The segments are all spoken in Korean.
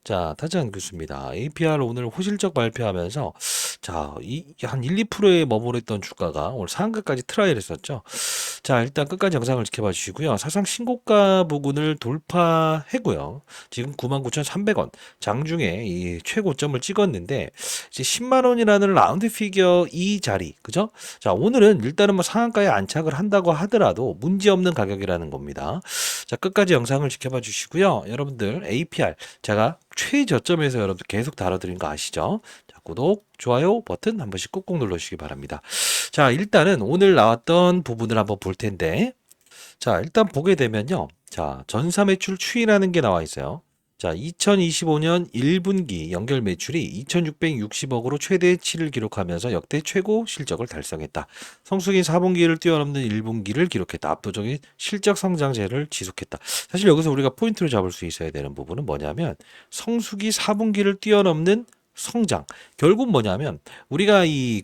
자, 타지안 교수입니다. APR 오늘 호실적 발표하면서 한 1, 2%에 머무르던 주가가 오늘 상한가까지 트라이를 했었죠. 자, 일단 끝까지 영상을 지켜봐 주시고요. 사상 신고가 부근을 돌파했고요. 지금 99,300원. 장중에 이 최고점을 찍었는데 이제 10만 원이라는 라운드 피겨 이 자리, 그죠? 자, 오늘은 일단은 뭐 상한가에 안착을 한다고 하더라도 문제없는 가격이라는 겁니다. 자, 끝까지 영상을 지켜봐 주시고요. 여러분들 APR 제가 최저점에서 여러분들 계속 다뤄드린 거 아시죠? 자, 구독, 좋아요 버튼 한 번씩 꾹꾹 눌러주시기 바랍니다. 자, 일단은 오늘 나왔던 부분을 한번 볼 텐데, 자, 일단 보게 되면요. 자, 전사 매출 추이라는 게 나와 있어요. 자, 2025년 1분기 연결 매출이 2,660억으로 최대치를 기록하면서 역대 최고 실적을 달성했다. 성수기 4분기를 뛰어넘는 1분기를 기록했다. 압도적인 실적 성장세를 지속했다. 사실 여기서 우리가 포인트를 잡을 수 있어야 되는 부분은 뭐냐면 성수기 4분기를 뛰어넘는 성장. 결국 뭐냐면 우리가 이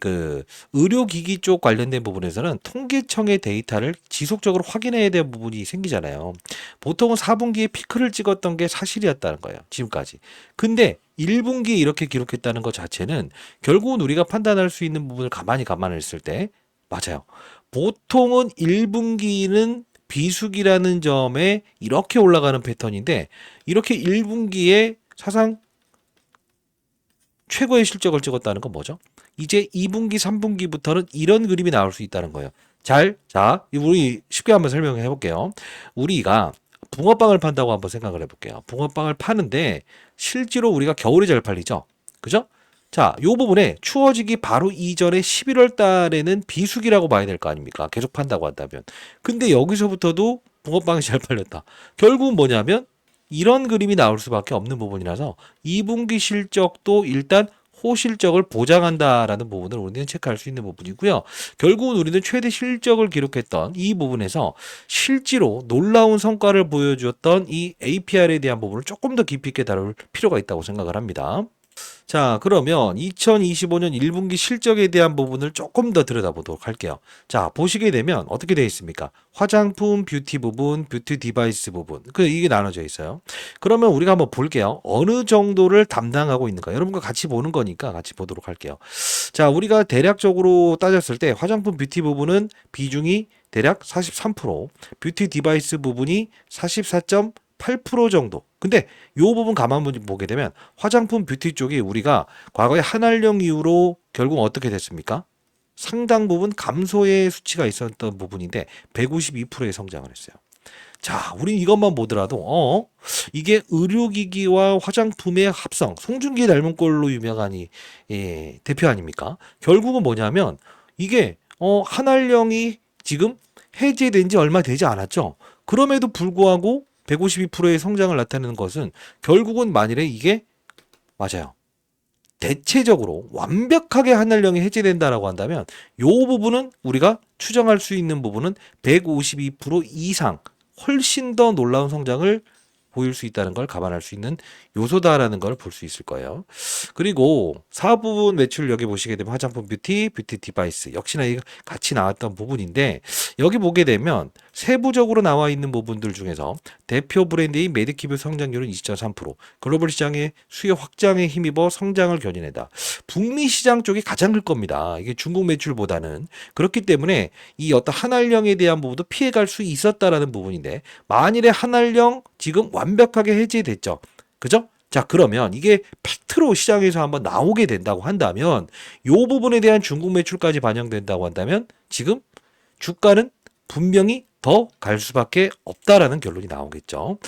의료기기 쪽 관련된 부분에서는 통계청의 데이터를 지속적으로 확인해야 되는 부분이 생기잖아요. 보통은 4분기에 피크를 찍었던 게 사실이었다는 거예요. 지금까지. 근데 1분기에 이렇게 기록했다는 것 자체는 결국은 우리가 판단할 수 있는 부분을 가만히 했을 때 맞아요. 보통은 1분기는 비수기라는 점에 이렇게 올라가는 패턴인데 이렇게 1분기에 사상 최고의 실적을 찍었다는 건 뭐죠? 이제 2분기, 3분기부터는 이런 그림이 나올 수 있다는 거예요. 자, 우리 쉽게 한번 설명해 볼게요. 우리가 붕어빵을 판다고 한번 생각을 해볼게요. 붕어빵을 파는데 실제로 우리가 겨울에 잘 팔리죠? 그죠? 자, 요 부분에 추워지기 바로 이전에 11월 달에는 비수기라고 봐야 될 거 아닙니까? 계속 판다고 한다면. 근데 여기서부터도 붕어빵이 잘 팔렸다. 결국은 뭐냐면 이런 그림이 나올 수밖에 없는 부분이라서 2분기 실적도 일단 호실적을 보장한다라는 부분을 우리는 체크할 수 있는 부분이고요. 결국은 우리는 최대 실적을 기록했던 이 부분에서 실제로 놀라운 성과를 보여주었던 이 APR에 대한 부분을 조금 더 깊이 있게 다룰 필요가 있다고 생각을 합니다. 자, 그러면 2025년 1분기 실적에 대한 부분을 조금 더 들여다보도록 할게요. 자, 보시게 되면 어떻게 되어 있습니까? 화장품, 뷰티 부분, 뷰티 디바이스 부분. 이게 나눠져 있어요. 그러면 우리가 한번 볼게요. 어느 정도를 담당하고 있는가? 여러분과 같이 보는 거니까 같이 보도록 할게요. 자, 우리가 대략적으로 따졌을 때 화장품, 뷰티 부분은 비중이 대략 43%, 뷰티 디바이스 부분이 44.8% 정도. 근데 요 부분 가만 보게 되면 화장품 뷰티 쪽이 우리가 과거에 한알령 이후로 결국 어떻게 됐습니까? 상당 부분 감소의 수치가 있었던 부분인데 152%의 성장을 했어요. 자, 우리 이것만 보더라도 이게 의료기기와 화장품의 합성, 송중기 닮은 꼴로 유명한 대표 아닙니까? 결국은 뭐냐면 이게 한알령이 지금 해제된 지 얼마 되지 않았죠. 그럼에도 불구하고 152%의 성장을 나타내는 것은 결국은 만일에 이게 맞아요. 대체적으로 완벽하게 한알령이 해제된다라고 한다면 이 부분은 우리가 추정할 수 있는 부분은 152% 이상 훨씬 더 놀라운 성장을 보일 수 있다는 걸 감안할 수 있는 요소다라는 걸 볼 수 있을 거예요. 그리고 사부분 매출 여기 보시게 되면 화장품 뷰티, 뷰티 디바이스 역시나 이거 같이 나왔던 부분인데 여기 보게 되면 세부적으로 나와 있는 부분들 중에서 대표 브랜드인 메디키뷰 성장률은 20.3%, 글로벌 시장의 수요 확장에 힘입어 성장을 견인했다. 북미 시장 쪽이 가장 클 겁니다. 이게 중국 매출보다는. 그렇기 때문에 이 어떤 한알령에 대한 부분도 피해갈 수 있었다라는 부분인데 만일에 한알령 지금 완벽하게 해제됐죠. 그죠? 자, 그러면 이게 팩트로 시장에서 한번 나오게 된다고 한다면 이 부분에 대한 중국 매출까지 반영된다고 한다면 지금 주가는 분명히 더 갈 수밖에 없다라는 결론이 나오겠죠.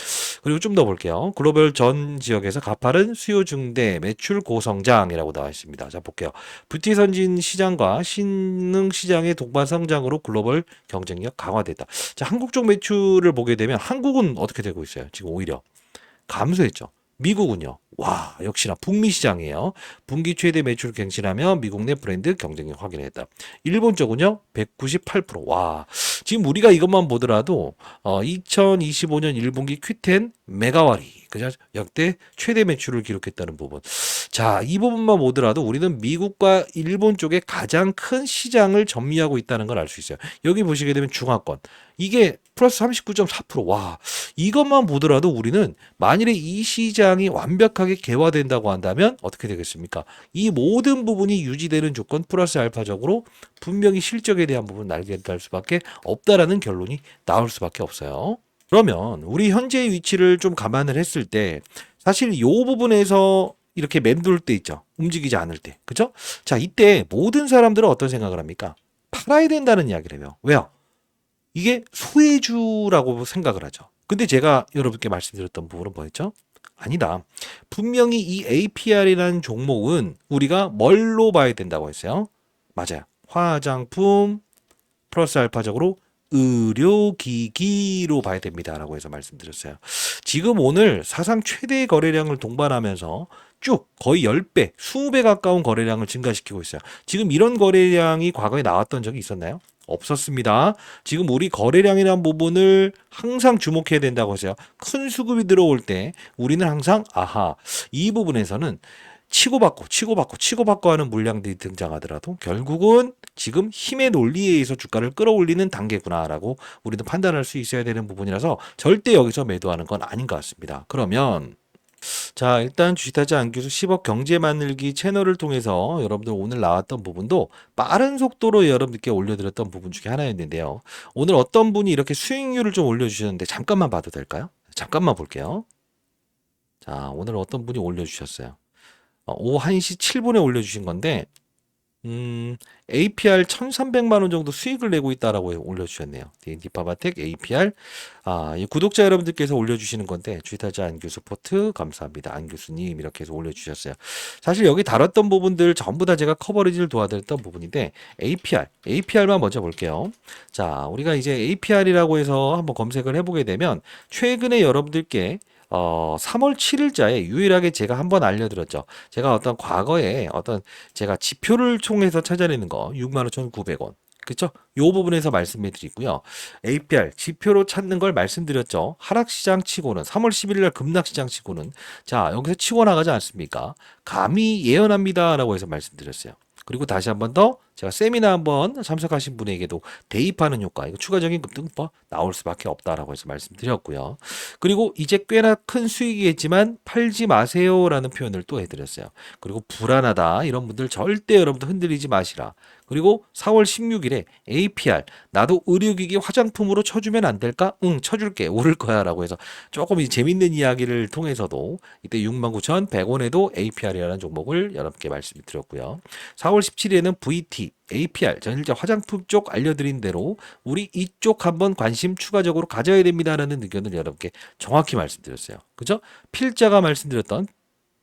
그리고 좀 더 볼게요. 글로벌 전 지역에서 가파른 수요 증대, 매출 고성장이라고 나와 있습니다. 자, 볼게요. 뷰티 선진 시장과 신흥 시장의 동반 성장으로 글로벌 경쟁력 강화됐다. 자, 한국 쪽 매출을 보게 되면 한국은 어떻게 되고 있어요? 지금 오히려 감소했죠. 미국은요. 와, 역시나 북미 시장이에요. 분기 최대 매출 갱신하며 미국 내 브랜드 경쟁력 확인했다. 일본 쪽은요. 198%. 와, 지금 우리가 이것만 보더라도 2025년 1분기 Q10 메가와리 그죠? 역대 최대 매출을 기록했다는 부분. 자, 이 부분만 보더라도 우리는 미국과 일본 쪽에 가장 큰 시장을 점유하고 있다는 걸 알 수 있어요. 여기 보시게 되면 중화권. 이게 플러스 39.4%. 와, 이것만 보더라도 우리는 만일에 이 시장이 완벽하게 개화된다고 한다면 어떻게 되겠습니까? 이 모든 부분이 유지되는 조건 플러스 알파적으로 분명히 실적에 대한 부분 날개달 수밖에 없다라는 결론이 나올 수밖에 없어요. 그러면 우리 현재의 위치를 좀 감안을 했을 때 사실 이 부분에서 이렇게 맴돌 때 있죠. 움직이지 않을 때. 그죠? 자, 이때 모든 사람들은 어떤 생각을 합니까? 팔아야 된다는 이야기를 해요. 왜요? 이게 소외주라고 생각을 하죠. 근데 제가 여러분께 말씀드렸던 부분은 뭐였죠? 아니다. 분명히 이 APR이라는 종목은 우리가 뭘로 봐야 된다고 했어요? 맞아요. 화장품 플러스 알파적으로 의료기기로 봐야 됩니다라고 해서 말씀드렸어요. 지금 오늘 사상 최대 거래량을 동반하면서 쭉 거의 10배, 20배 가까운 거래량을 증가시키고 있어요. 지금 이런 거래량이 과거에 나왔던 적이 있었나요? 없었습니다. 지금 우리 거래량이라는 부분을 항상 주목해야 된다고 하세요. 큰 수급이 들어올 때 우리는 항상 아하, 이 부분에서는 치고받고 하는 물량들이 등장하더라도 결국은 지금 힘의 논리에 의해서 주가를 끌어올리는 단계구나라고 우리도 판단할 수 있어야 되는 부분이라서 절대 여기서 매도하는 건 아닌 것 같습니다. 그러면 자, 일단 주식타자 안규수 10억 경제 만들기 채널을 통해서 여러분들 오늘 나왔던 부분도 빠른 속도로 여러분들께 올려드렸던 부분 중에 하나였는데요. 오늘 어떤 분이 이렇게 수익률을 좀 올려주셨는데 잠깐만 봐도 될까요? 잠깐만 볼게요. 자, 오늘 어떤 분이 올려주셨어요. 오후 1시 7분에 올려주신 건데 APR 1,300만 원 정도 수익을 내고 있다라고 올려주셨네요. 디파바텍 APR. 이 구독자 여러분들께서 올려주시는 건데 주식타자 안규수 포트 감사합니다. 안규수님 이렇게 해서 올려주셨어요. 사실 여기 다뤘던 부분들 전부 다 제가 커버리지를 도와드렸던 부분인데 APR만 먼저 볼게요. 자, 우리가 이제 APR이라고 해서 한번 검색을 해보게 되면 최근에 여러분들께 3월 7일자에 유일하게 제가 한번 알려드렸죠. 제가 어떤 과거에 어떤 제가 지표를 통해서 찾아내는 거 65,900원. 그쵸? 요 부분에서 말씀해 드리고요. APR 지표로 찾는 걸 말씀드렸죠. 하락시장 치고는 3월 11일 날 급락시장 치고는 자, 여기서 치고 나가지 않습니까? 감히 예언합니다라고 해서 말씀드렸어요. 그리고 다시 한 번 더 제가 세미나 한번 참석하신 분에게도 대입하는 효과, 이거 추가적인 급등법 나올 수밖에 없다라고 해서 말씀드렸고요. 그리고 이제 꽤나 큰 수익이겠지만 팔지 마세요라는 표현을 또 해드렸어요. 그리고 불안하다 이런 분들 절대 여러분들 흔들리지 마시라. 그리고 4월 16일에 APR 나도 의료기기 화장품으로 쳐주면 안 될까? 응, 쳐줄게. 오를 거야 라고 해서 조금 재밌는 이야기를 통해서도 이때 69,100원에도 APR이라는 종목을 여러분께 말씀드렸고요. 4월 17일에는 VT APR 전일자 화장품 쪽 알려드린 대로 우리 이쪽 한번 관심 추가적으로 가져야 됩니다라는 의견을 여러분께 정확히 말씀드렸어요. 그죠? 필자가 말씀드렸던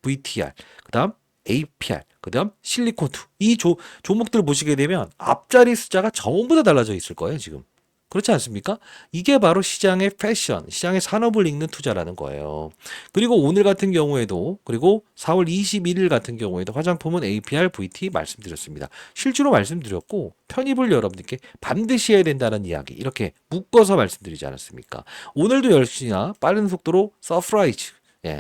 VTR, 그 다음 APR, 그 다음 실리콘2 이 종목들 보시게 되면 앞자리 숫자가 전부 다 달라져 있을 거예요 지금. 그렇지 않습니까? 이게 바로 시장의 패션, 시장의 산업을 읽는 투자라는 거예요. 그리고 오늘 같은 경우에도 그리고 4월 21일 같은 경우에도 화장품은 APR, VT 말씀드렸습니다. 실제로 말씀드렸고 편입을 여러분들께 반드시 해야 된다는 이야기 이렇게 묶어서 말씀드리지 않았습니까? 오늘도 역시나 빠른 속도로 서프라이즈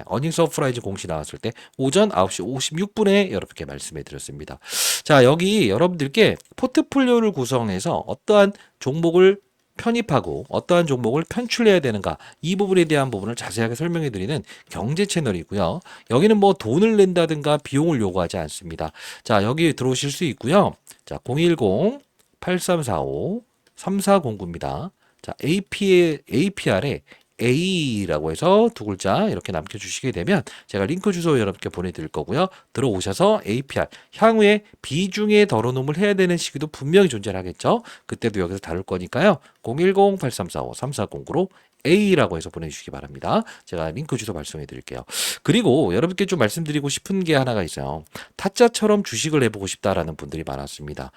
어닝 서프라이즈 공시 나왔을 때 오전 9시 56분에 여러분께 말씀해 드렸습니다. 자, 여기 여러분들께 포트폴리오를 구성해서 어떠한 종목을 편입하고 어떠한 종목을 편출해야 되는가 이 부분에 대한 부분을 자세하게 설명해 드리는 경제 채널이고요. 여기는 뭐 돈을 낸다든가 비용을 요구하지 않습니다. 자, 여기 들어오실 수 있고요. 자, 010-8345-3409입니다. 자, APR에 A라고 해서 두 글자 이렇게 남겨주시게 되면 제가 링크 주소 여러분께 보내드릴 거고요. 들어오셔서 APR 향후에 비중에 덜어놓음을 해야 되는 시기도 분명히 존재하겠죠. 그때도 여기서 다룰 거니까요. 010-8345-3409로 A라고 해서 보내주시기 바랍니다. 제가 링크 주소 발송해 드릴게요. 그리고 여러분께 좀 말씀드리고 싶은 게 하나가 있어요. 타짜처럼 주식을 해보고 싶다라는 분들이 많았습니다.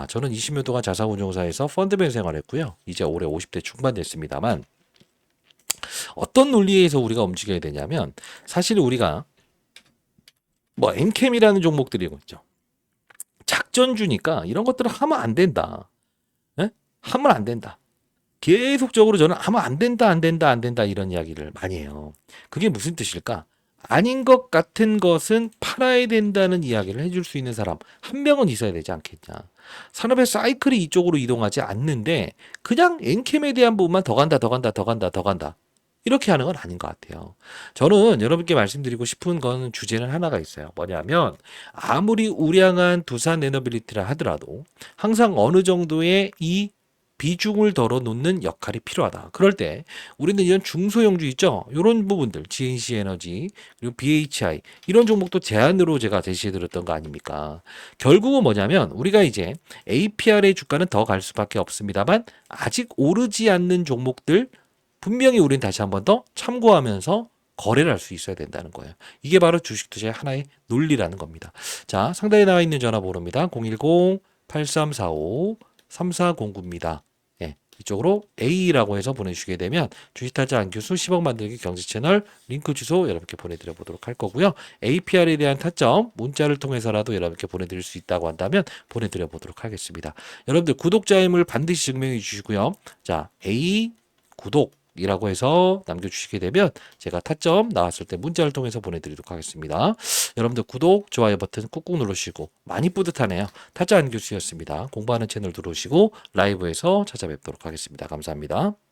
저는 20년 동안 자산운용사에서 펀드맨 생활했고요. 이제 올해 50대 중반 됐습니다만 어떤 논리에서 우리가 움직여야 되냐면 사실 우리가 뭐 엔캠이라는 종목들이 있죠. 작전주니까 이런 것들을 하면 안 된다. 예? 하면 안 된다. 계속적으로 저는 하면 안 된다 이런 이야기를 많이 해요. 그게 무슨 뜻일까? 아닌 것 같은 것은 팔아야 된다는 이야기를 해줄 수 있는 사람 한 명은 있어야 되지 않겠냐. 산업의 사이클이 이쪽으로 이동하지 않는데 그냥 엔캠에 대한 부분만 더 간다, 더 간다, 더 간다, 더 간다. 이렇게 하는 건 아닌 것 같아요. 저는 여러분께 말씀드리고 싶은 건 주제는 하나가 있어요. 뭐냐면 아무리 우량한 두산 에너빌리티라 하더라도 항상 어느 정도의 이 비중을 덜어 놓는 역할이 필요하다. 그럴 때 우리는 이런 중소형주 있죠. 이런 부분들 GNC 에너지 그리고 BHI 이런 종목도 제안으로 제가 제시해 드렸던 거 아닙니까? 결국은 뭐냐면 우리가 이제 APR의 주가는 더 갈 수밖에 없습니다만 아직 오르지 않는 종목들 분명히 우린 다시 한번 더 참고하면서 거래를 할 수 있어야 된다는 거예요. 이게 바로 주식 투자의 하나의 논리라는 겁니다. 자, 상단에 나와 있는 전화번호입니다. 010-8345-3409입니다. 예, 이쪽으로 A라고 해서 보내주시게 되면 주식타자 안교수 10억 만들기 경제 채널 링크 주소 여러분께 보내드려 보도록 할 거고요. APR에 대한 타점 문자를 통해서라도 여러분께 보내드릴 수 있다고 한다면 보내드려 보도록 하겠습니다. 여러분들 구독자임을 반드시 증명해 주시고요. 자, A 구독 이라고 해서 남겨주시게 되면 제가 타점 나왔을 때 문자를 통해서 보내드리도록 하겠습니다. 여러분들 구독, 좋아요 버튼 꾹꾹 누르시고 많이 뿌듯하네요. 타짜 안교수였습니다. 공부하는 채널 들어오시고 라이브에서 찾아뵙도록 하겠습니다. 감사합니다.